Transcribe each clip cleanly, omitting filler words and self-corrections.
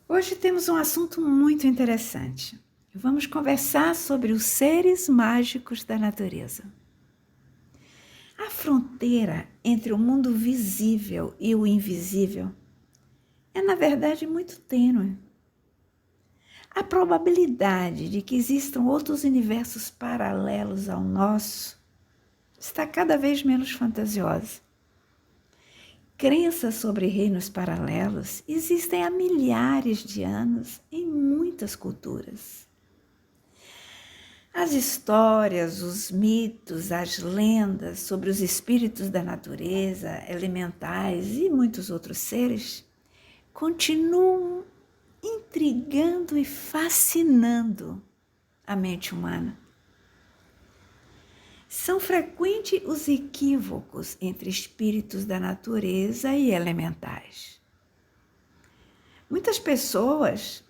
Hoje temos um assunto muito interessante. Vamos conversar sobre os seres mágicos da natureza. A fronteira entre o mundo visível e o invisível é, na verdade, muito tênue. A probabilidade de que existam outros universos paralelos ao nosso está cada vez menos fantasiosa. Crenças sobre reinos paralelos existem há milhares de anos em muitas culturas. As histórias, os mitos, as lendas sobre os espíritos da natureza, elementais e muitos outros seres continuam intrigando e fascinando a mente humana. São frequentes os equívocos entre espíritos da natureza e elementais. Muitas pessoas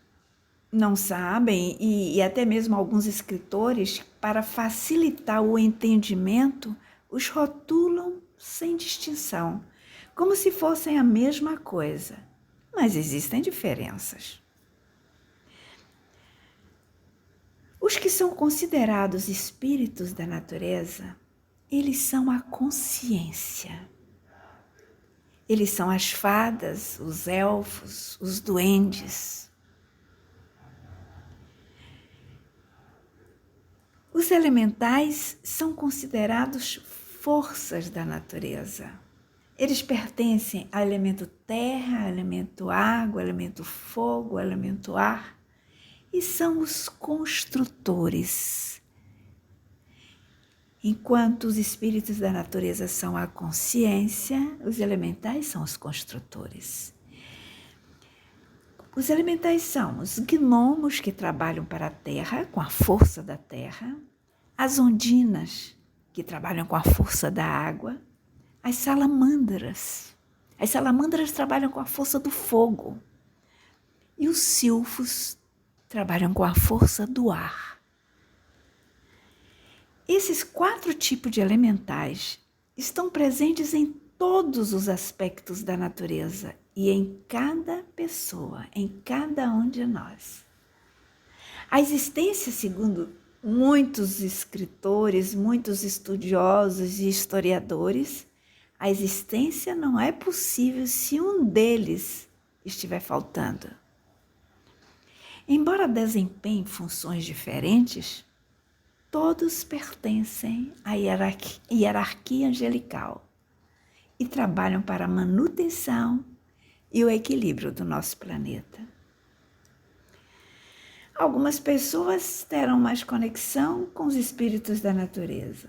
não sabem, e até mesmo alguns escritores, para facilitar o entendimento, os rotulam sem distinção, como se fossem a mesma coisa, mas existem diferenças. Os que são considerados espíritos da natureza, eles são a consciência. Eles são as fadas, os elfos, os duendes. Os elementais são considerados forças da natureza. Eles pertencem ao elemento terra, ao elemento água, ao elemento fogo, ao elemento ar e são os construtores. Enquanto os espíritos da natureza são a consciência, os elementais são os construtores. Os elementais são os gnomos que trabalham para a terra, com a força da terra, as ondinas, que trabalham com a força da água, as salamandras. As salamandras trabalham com a força do fogo e os silfos trabalham com a força do ar. Esses 4 tipos de elementais estão presentes em todos os aspectos da natureza e em cada pessoa, em cada um de nós. A existência, segundo muitos escritores, muitos estudiosos e historiadores, a existência não é possível se um deles estiver faltando. Embora desempenhem funções diferentes, todos pertencem à hierarquia angelical e trabalham para a manutenção e o equilíbrio do nosso planeta. Algumas pessoas terão mais conexão com os espíritos da natureza,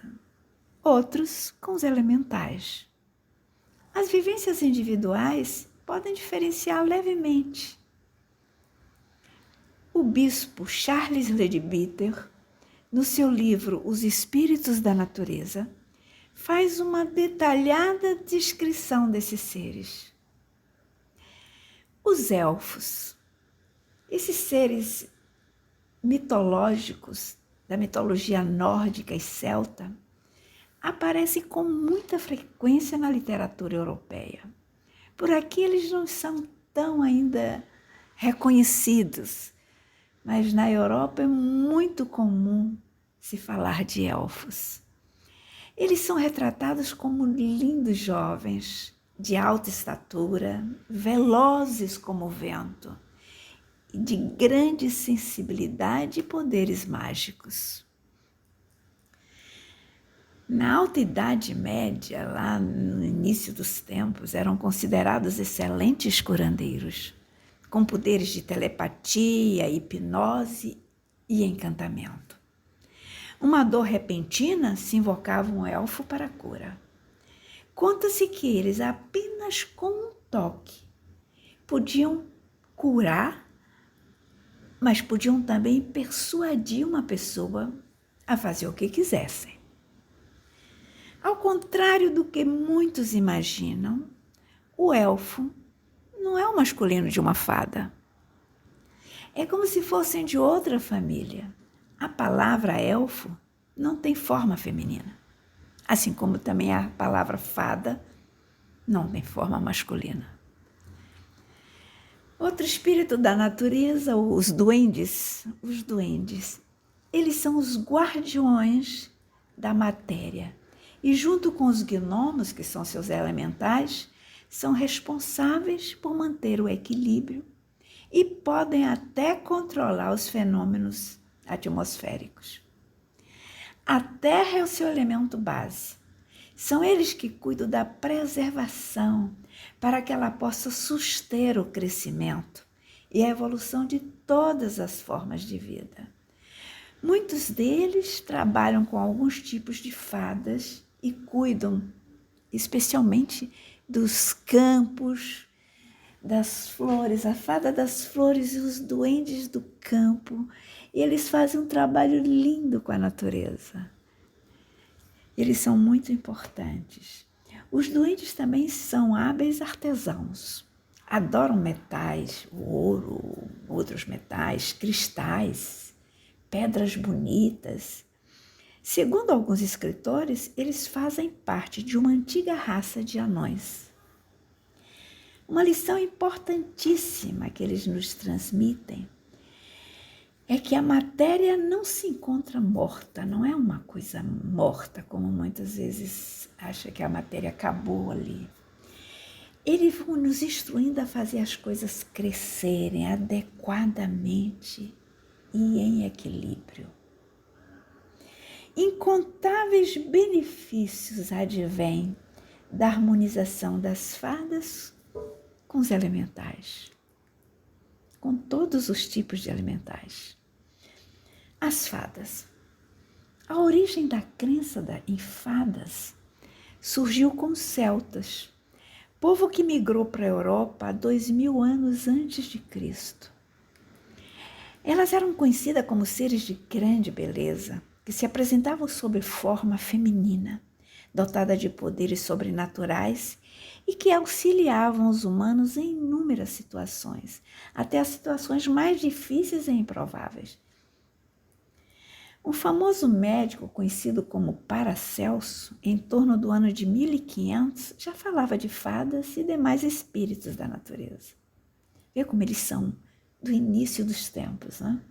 outros com os elementais. As vivências individuais podem diferenciar levemente. O bispo Charles Leadbeater, no seu livro Os Espíritos da Natureza, faz uma detalhada descrição desses seres. Os elfos, esses seres mitológicos da mitologia nórdica e celta, aparecem com muita frequência na literatura europeia. Por aqui eles não são tão ainda reconhecidos, mas na Europa é muito comum se falar de elfos. Eles são retratados como lindos jovens, de alta estatura, velozes como o vento, e de grande sensibilidade e poderes mágicos. Na Alta Idade Média, lá no início dos tempos, eram considerados excelentes curandeiros, com poderes de telepatia, hipnose e encantamento. Uma dor repentina se invocava um elfo para a cura. Conta-se que eles, apenas com um toque, podiam curar, mas podiam também persuadir uma pessoa a fazer o que quisessem. Ao contrário do que muitos imaginam, o elfo não é o masculino de uma fada. É como se fossem de outra família. A palavra elfo não tem forma feminina, assim como também a palavra fada não tem forma masculina. Outro espírito da natureza, os duendes. Os duendes, eles são os guardiões da matéria. E junto com os gnomos, que são seus elementais, são responsáveis por manter o equilíbrio e podem até controlar os fenômenos atmosféricos. A Terra é o seu elemento base. São eles que cuidam da preservação para que ela possa suster o crescimento e a evolução de todas as formas de vida. Muitos deles trabalham com alguns tipos de fadas e cuidam especialmente dos campos, das flores, a fada das flores e os duendes do campo. Eles fazem um trabalho lindo com a natureza. Eles são muito importantes. Os duendes também são hábeis artesãos. Adoram metais, o ouro, outros metais, cristais, pedras bonitas. Segundo alguns escritores, eles fazem parte de uma antiga raça de anões. Uma lição importantíssima que eles nos transmitem é que a matéria não se encontra morta, não é uma coisa morta, como muitas vezes acha que a matéria acabou ali. Eles vão nos instruindo a fazer as coisas crescerem adequadamente e em equilíbrio. Incontáveis benefícios advêm da harmonização das fadas com os elementais, com todos os tipos de elementais. As fadas. A origem da crença em fadas surgiu com os celtas, povo que migrou para a Europa há 2000 anos antes de Cristo. Elas eram conhecidas como seres de grande beleza, que se apresentavam sob forma feminina, dotada de poderes sobrenaturais e que auxiliavam os humanos em inúmeras situações, até as situações mais difíceis e improváveis. Um famoso médico conhecido como Paracelso, em torno do ano de 1500, já falava de fadas e demais espíritos da natureza. Vê como eles são do início dos tempos, né?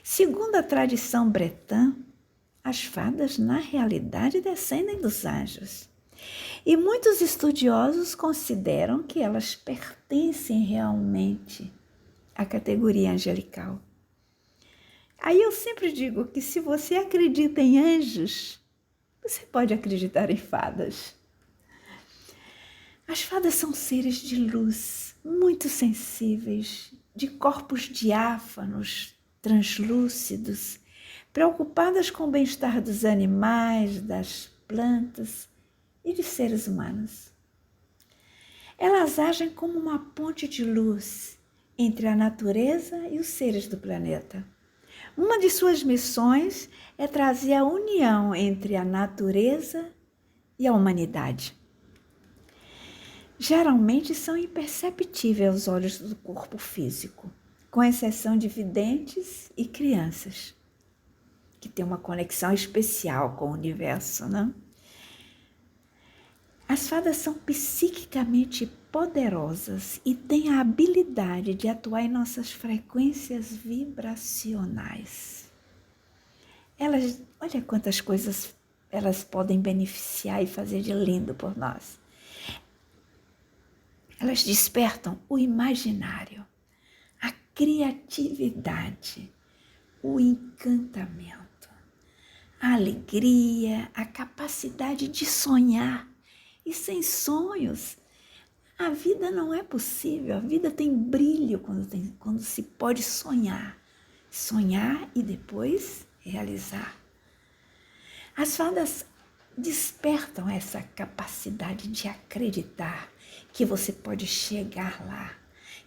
Segundo a tradição bretã, as fadas, na realidade, descendem dos anjos. E muitos estudiosos consideram que elas pertencem realmente à categoria angelical. Aí eu sempre digo que se você acredita em anjos, você pode acreditar em fadas. As fadas são seres de luz, muito sensíveis, de corpos diáfanos, translúcidos, preocupadas com o bem-estar dos animais, das plantas e de seres humanos. Elas agem como uma ponte de luz entre a natureza e os seres do planeta. Uma de suas missões é trazer a união entre a natureza e a humanidade. Geralmente são imperceptíveis aos olhos do corpo físico, com exceção de videntes e crianças, que têm uma conexão especial com o universo, né? As fadas são psiquicamente poderosas e têm a habilidade de atuar em nossas frequências vibracionais. Olha quantas coisas elas podem beneficiar e fazer de lindo por nós. Elas despertam o imaginário, a criatividade, o encantamento, a alegria, a capacidade de sonhar. E sem sonhos, a vida não é possível. A vida tem brilho quando se pode sonhar. Sonhar e depois realizar. As fadas despertam essa capacidade de acreditar que você pode chegar lá,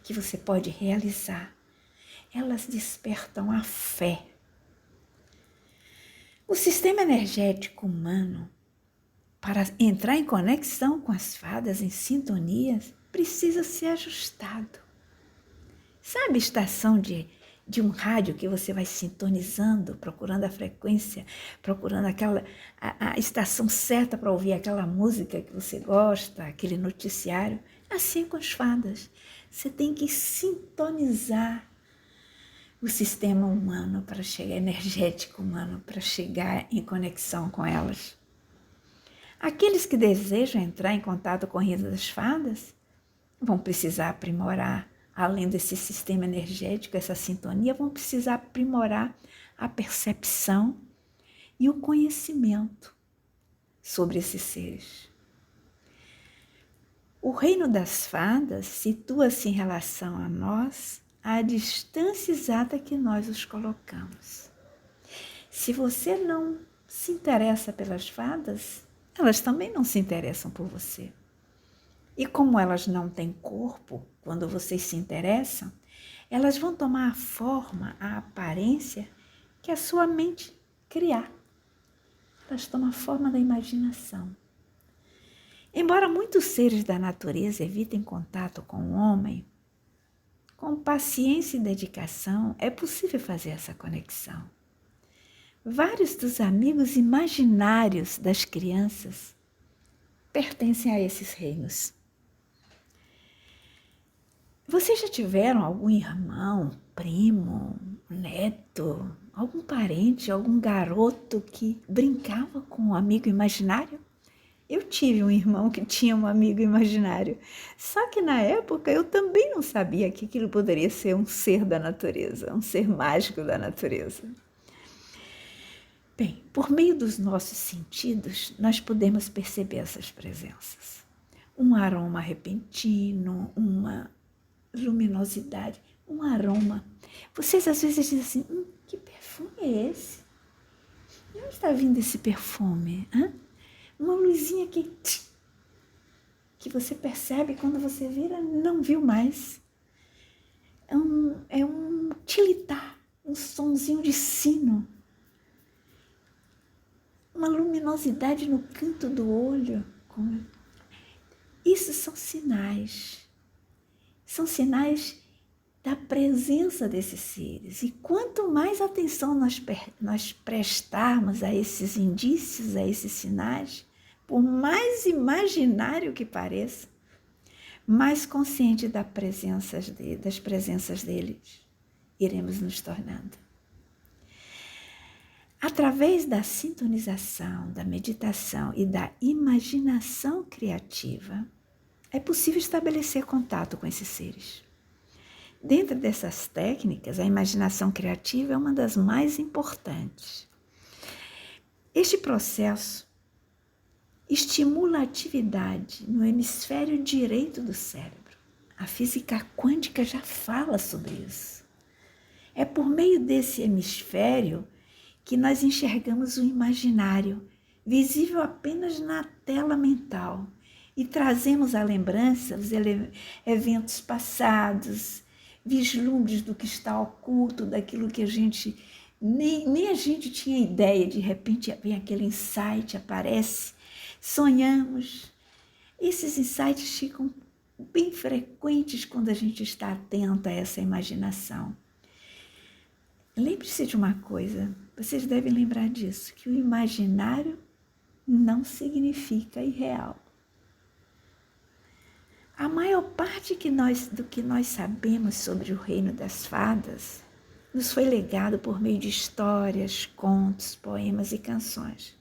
que você pode realizar. Elas despertam a fé. O sistema energético humano, para entrar em conexão com as fadas, em sintonias, precisa ser ajustado. Sabe a estação de um rádio que você vai sintonizando, procurando a frequência, procurando a estação certa para ouvir aquela música que você gosta, aquele noticiário? Assim com as fadas. Você tem que sintonizar o sistema humano para chegar, energético humano, para chegar em conexão com elas. Aqueles que desejam entrar em contato com o reino das fadas vão precisar aprimorar, além desse sistema energético, essa sintonia, vão precisar aprimorar a percepção e o conhecimento sobre esses seres. O reino das fadas situa-se em relação a nós à distância exata que nós os colocamos. Se você não se interessa pelas fadas, elas também não se interessam por você. E como elas não têm corpo, quando vocês se interessam, elas vão tomar a forma, a aparência que a sua mente criar. Elas tomam a forma da imaginação. Embora muitos seres da natureza evitem contato com o homem, com paciência e dedicação é possível fazer essa conexão. Vários dos amigos imaginários das crianças pertencem a esses reinos. Vocês já tiveram algum irmão, primo, neto, algum parente, algum garoto que brincava com um amigo imaginário? Eu tive um irmão que tinha um amigo imaginário, só que na época eu também não sabia que aquilo poderia ser um ser da natureza, um ser mágico da natureza. Bem, por meio dos nossos sentidos, nós podemos perceber essas presenças. Um aroma repentino, uma luminosidade, um aroma. Vocês às vezes dizem assim, que perfume é esse? De onde está vindo esse perfume? Uma luzinha que você percebe quando você vira, não viu mais. É um tilitar, um sonzinho de sino. Uma luminosidade no canto do olho. Isso são sinais. São sinais da presença desses seres. E quanto mais atenção nós prestarmos a esses indícios, a esses sinais, por mais imaginário que pareça, mais consciente das presenças deles iremos nos tornando. Através da sintonização, da meditação e da imaginação criativa, é possível estabelecer contato com esses seres. Dentro dessas técnicas, a imaginação criativa é uma das mais importantes. Este processo estimula a atividade no hemisfério direito do cérebro. A física quântica já fala sobre isso. É por meio desse hemisfério que nós enxergamos o imaginário, visível apenas na tela mental, e trazemos à lembrança os eventos passados, vislumbres do que está oculto, daquilo que a gente nem a gente tinha ideia, de repente vem aquele insight, aparece, sonhamos. Esses insights ficam bem frequentes quando a gente está atento a essa imaginação. Lembre-se de uma coisa, vocês devem lembrar disso, que o imaginário não significa irreal. A maior parte do que nós sabemos sobre o reino das fadas nos foi legado por meio de histórias, contos, poemas e canções.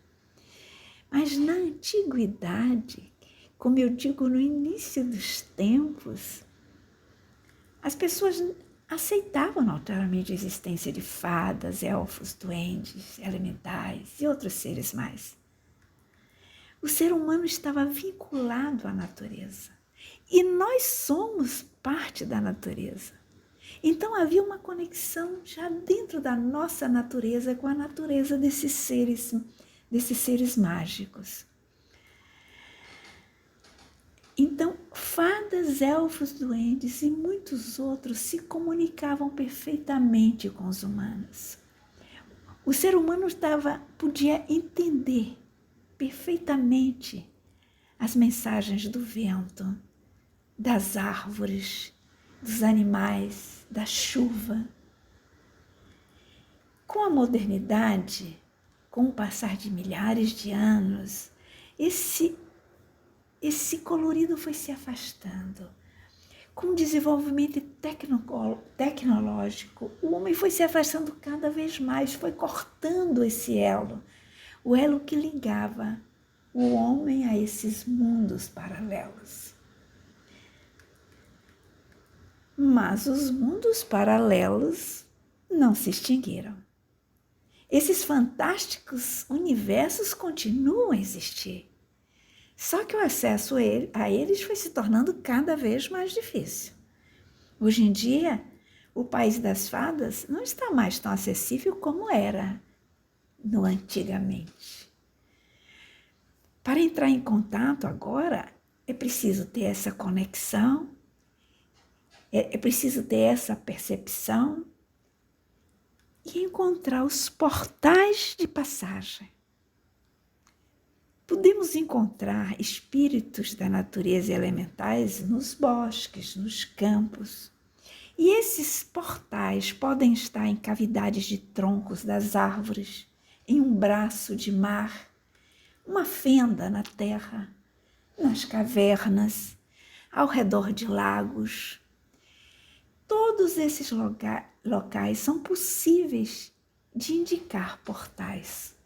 Mas na antiguidade, como eu digo, no início dos tempos, as pessoas aceitavam naturalmente a existência de fadas, elfos, duendes, elementais e outros seres mais. O ser humano estava vinculado à natureza. E nós somos parte da natureza. Então havia uma conexão já dentro da nossa natureza com a natureza desses seres mágicos. Então, fadas, elfos, duendes e muitos outros se comunicavam perfeitamente com os humanos. O ser humano podia entender perfeitamente as mensagens do vento, das árvores, dos animais, da chuva. Com a modernidade, com o passar de milhares de anos, esse colorido foi se afastando. Com o desenvolvimento tecnológico, o homem foi se afastando cada vez mais, foi cortando esse elo, o elo que ligava o homem a esses mundos paralelos. Mas os mundos paralelos não se extinguiram. Esses fantásticos universos continuam a existir. Só que o acesso a eles foi se tornando cada vez mais difícil. Hoje em dia, o País das Fadas não está mais tão acessível como era no antigamente. Para entrar em contato agora, é preciso ter essa conexão, é preciso ter essa percepção e encontrar os portais de passagem. Podemos encontrar espíritos da natureza elementais nos bosques, nos campos. E esses portais podem estar em cavidades de troncos das árvores, em um braço de mar, uma fenda na terra, nas cavernas, ao redor de lagos. Todos esses locais são possíveis de indicar portais.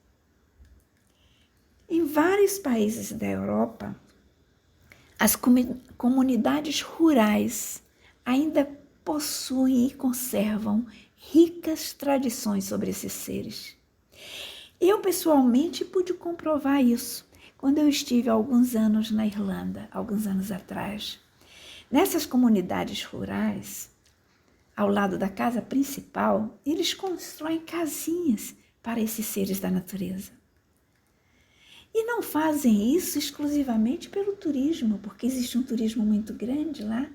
Em vários países da Europa, as comunidades rurais ainda possuem e conservam ricas tradições sobre esses seres. Eu, pessoalmente, pude comprovar isso quando eu estive há alguns anos na Irlanda, alguns anos atrás. Nessas comunidades rurais, ao lado da casa principal, eles constroem casinhas para esses seres da natureza. E não fazem isso exclusivamente pelo turismo, porque existe um turismo muito grande lá,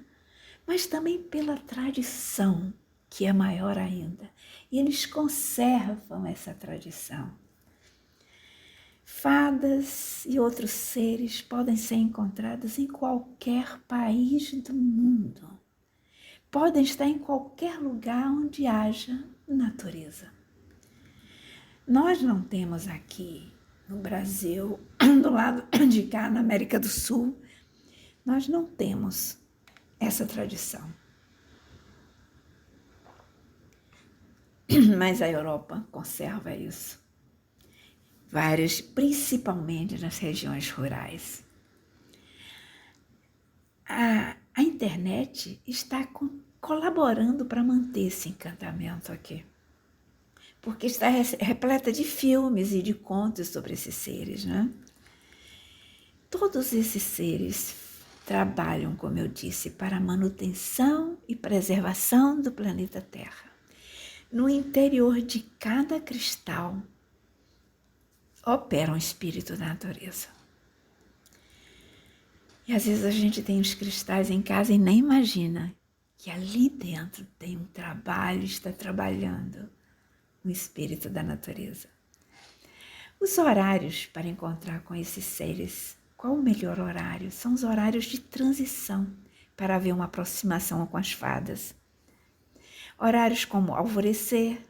mas também pela tradição, que é maior ainda. E eles conservam essa tradição. Fadas e outros seres podem ser encontrados em qualquer país do mundo. Podem estar em qualquer lugar onde haja natureza. Nós não temos aqui no Brasil, do lado de cá, na América do Sul, nós não temos essa tradição. Mas a Europa conserva isso. Várias, principalmente nas regiões rurais. A internet está colaborando para manter esse encantamento aqui. Porque está repleta de filmes e de contos sobre esses seres, né? Todos esses seres trabalham, como eu disse, para a manutenção e preservação do planeta Terra. No interior de cada cristal opera um espírito da natureza. E às vezes a gente tem os cristais em casa e nem imagina que ali dentro tem um trabalho, está trabalhando o espírito da natureza. Os horários para encontrar com esses seres, qual o melhor horário? São os horários de transição para haver uma aproximação com as fadas. Horários como alvorecer,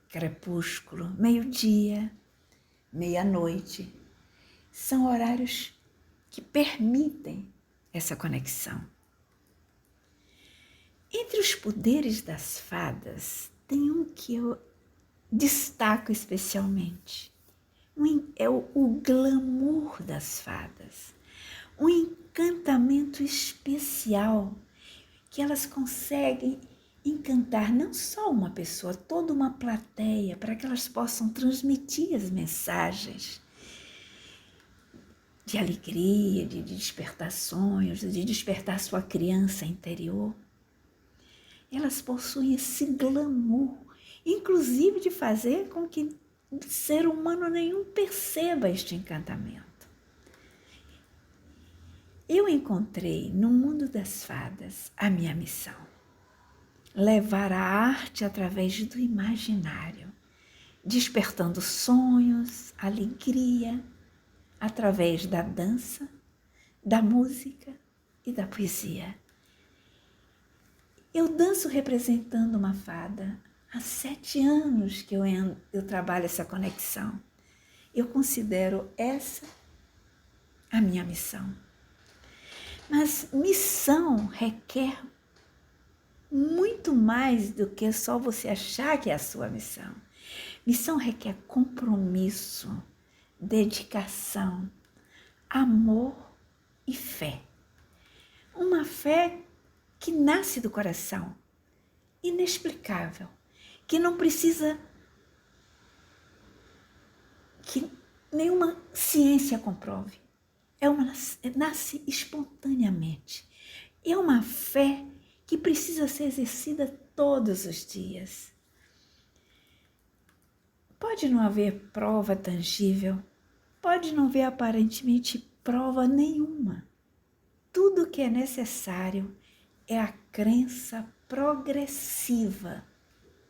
crepúsculo, meio-dia, meia-noite, são horários que permitem essa conexão. Entre os poderes das fadas, tem um que eu destaco especialmente. É o glamour das fadas, um encantamento especial que elas conseguem encantar não só uma pessoa, toda uma plateia, para que elas possam transmitir as mensagens de alegria, de despertar sonhos, de despertar sua criança interior. Elas possuem esse glamour, inclusive de fazer com que ser humano nenhum perceba este encantamento. Eu encontrei no mundo das fadas a minha missão: levar a arte através do imaginário, despertando sonhos, alegria, através da dança, da música e da poesia. Eu danço representando uma fada. Há 7 anos que eu trabalho essa conexão. Eu considero essa a minha missão. Mas missão requer muito mais do que só você achar que é a sua missão. Missão requer compromisso, dedicação, amor e fé. Uma fé que nasce do coração, inexplicável, que não precisa que nenhuma ciência comprove. Nasce espontaneamente. É uma fé que precisa ser exercida todos os dias. Pode não haver prova tangível, pode não haver aparentemente prova nenhuma. Tudo que é necessário é a crença progressiva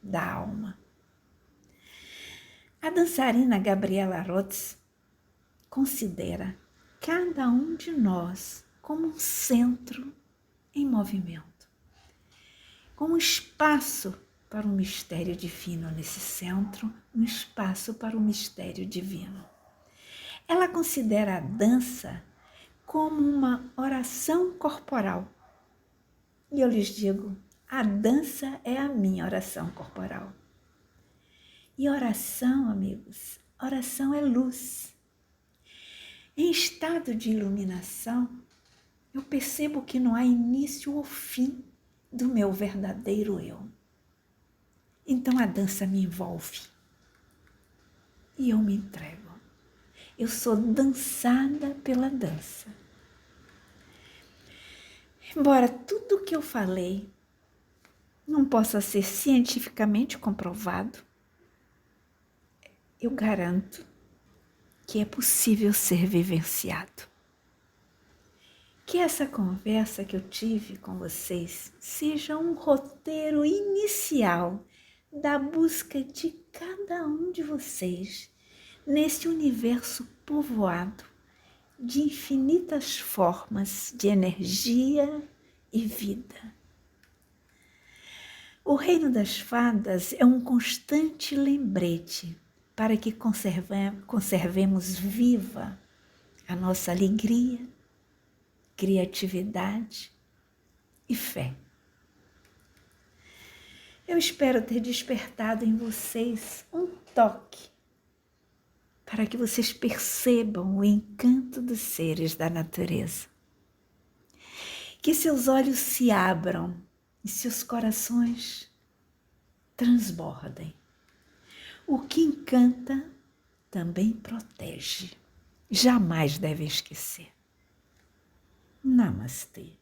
da alma. A dançarina Gabriela Rotz considera cada um de nós como um centro em movimento, como um espaço para o mistério divino nesse centro, um espaço para o mistério divino. Ela considera a dança como uma oração corporal. E eu lhes digo, a dança é a minha oração corporal. E oração, amigos, oração é luz. Em estado de iluminação, eu percebo que não há início ou fim do meu verdadeiro eu. Então a dança me envolve e eu me entrego. Eu sou dançada pela dança. Embora tudo o que eu falei não possa ser cientificamente comprovado, eu garanto que é possível ser vivenciado. Que essa conversa que eu tive com vocês seja um roteiro inicial da busca de cada um de vocês nesse universo povoado de infinitas formas de energia e vida. O reino das fadas é um constante lembrete para que conservemos viva a nossa alegria, criatividade e fé. Eu espero ter despertado em vocês um toque para que vocês percebam o encanto dos seres da natureza. Que seus olhos se abram e seus corações transbordem. O que encanta também protege. Jamais devem esquecer. Namastê.